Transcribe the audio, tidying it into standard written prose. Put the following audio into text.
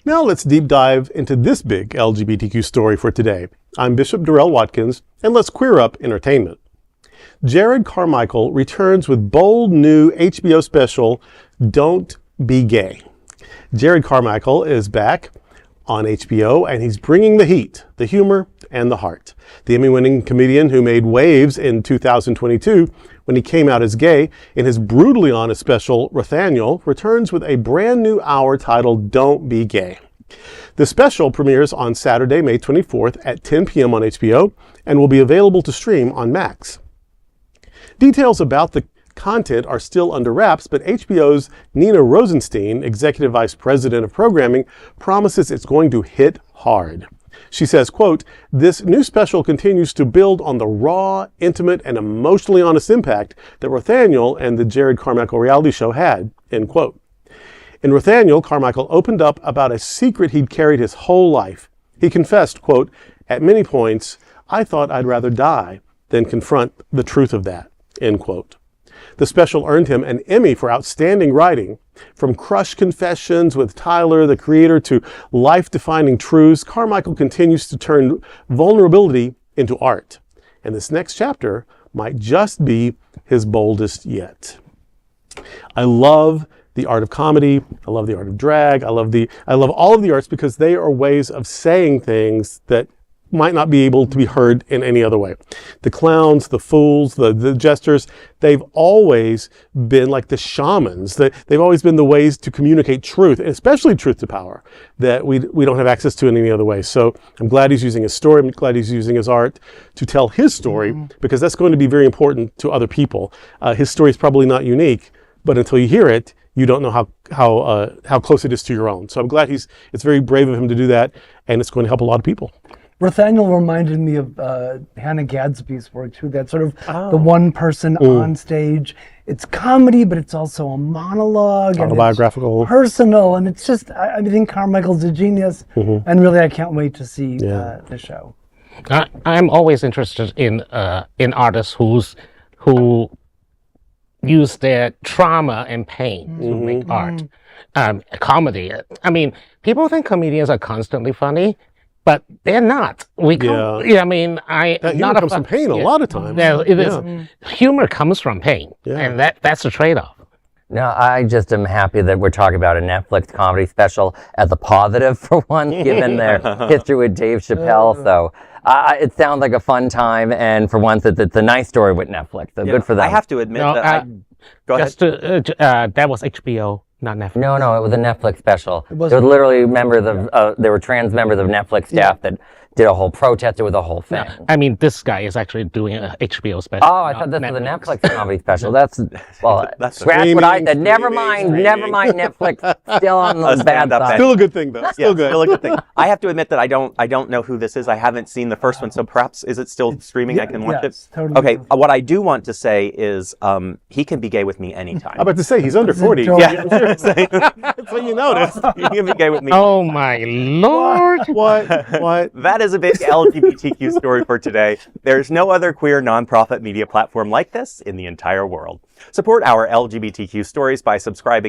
Now let's deep dive into this big LGBTQ story for today. I'm Bishop Darrell Watkins, and let's queer up entertainment. Jerrod Carmichael returns with bold new HBO special, Don't Be Gay. Jerrod Carmichael is back on HBO, and he's bringing the heat, the humor, and the heart. The Emmy-winning comedian who made waves in 2022 when he came out as gay in his brutally honest special, Rothaniel, returns with a brand new hour titled Don't Be Gay. The special premieres on Saturday, May 24th at 10 p.m. on HBO and will be available to stream on Max. Details about the content are still under wraps, but HBO's Nina Rosenstein, Executive Vice President of Programming, promises it's going to hit hard. She says, quote, "This new special continues to build on the raw, intimate, and emotionally honest impact that Rothaniel and the Jerrod Carmichael reality show had," end quote. In Rothaniel, Carmichael opened up about a secret he'd carried his whole life. He confessed, quote, "At many points, I thought I'd rather die than confront the truth of that," end quote. The special earned him an Emmy for outstanding writing. From crushed confessions with Tyler, the creator, to life-defining truths, Carmichael continues to turn vulnerability into art. And this next chapter might just be his boldest yet. I love the art of comedy. I love the art of drag. I love all of the arts because they are ways of saying things that might not be able to be heard in any other way. The clowns, the fools, the jesters, they've always been like the shamans. They've always been the ways to communicate truth, especially truth to power, that we don't have access to in any other way. So I'm glad he's using his story. I'm glad he's using his art to tell his story, because that's going to be very important to other people. His story is probably not unique, but until you hear it, you don't know how close it is to your own. So I'm glad it's very brave of him to do that, and it's going to help a lot of people. Rothaniel reminded me of Hannah Gadsby's work too. That sort of the one person on stage. It's comedy, but it's also a monologue. Autobiographical. And it's personal, and it's just, I think Carmichael's a genius, and really I can't wait to see the show. I'm always interested in artists who use their trauma and pain to make art. Comedy. I mean, people think comedians are constantly funny, but they're not. That humor comes from pain a lot of times. Yeah, it is. Humor comes from pain, and that's a trade-off. No, I just am happy that we're talking about a Netflix comedy special as a positive for once, given their history with Dave Chappelle. So it sounds like a fun time, and for once, it's a nice story with Netflix. So good for them. I have to admit go ahead. That was HBO. Not Netflix. No, it was a Netflix special. There was literally there were trans members of Netflix staff that did a whole protest. There was a whole thing. No, I mean, this guy is actually doing an HBO special. Oh, I thought this was a Netflix comedy special. That's scratch what I said. Never mind Netflix. Still on the bad side. Still a good thing, though. Still good. Still a good thing. I have to admit that I don't know who this is. I haven't seen the first one, so perhaps is it still streaming? I can watch it. Totally. Okay. What I do want to say is he can be gay with me anytime. I'm about to say he's under 40. Yeah. So you noticed. He can be gay with me. Oh my Lord! What? That is a big LGBTQ story for today. There's no other queer nonprofit media platform like this in the entire world. Support our LGBTQ stories by subscribing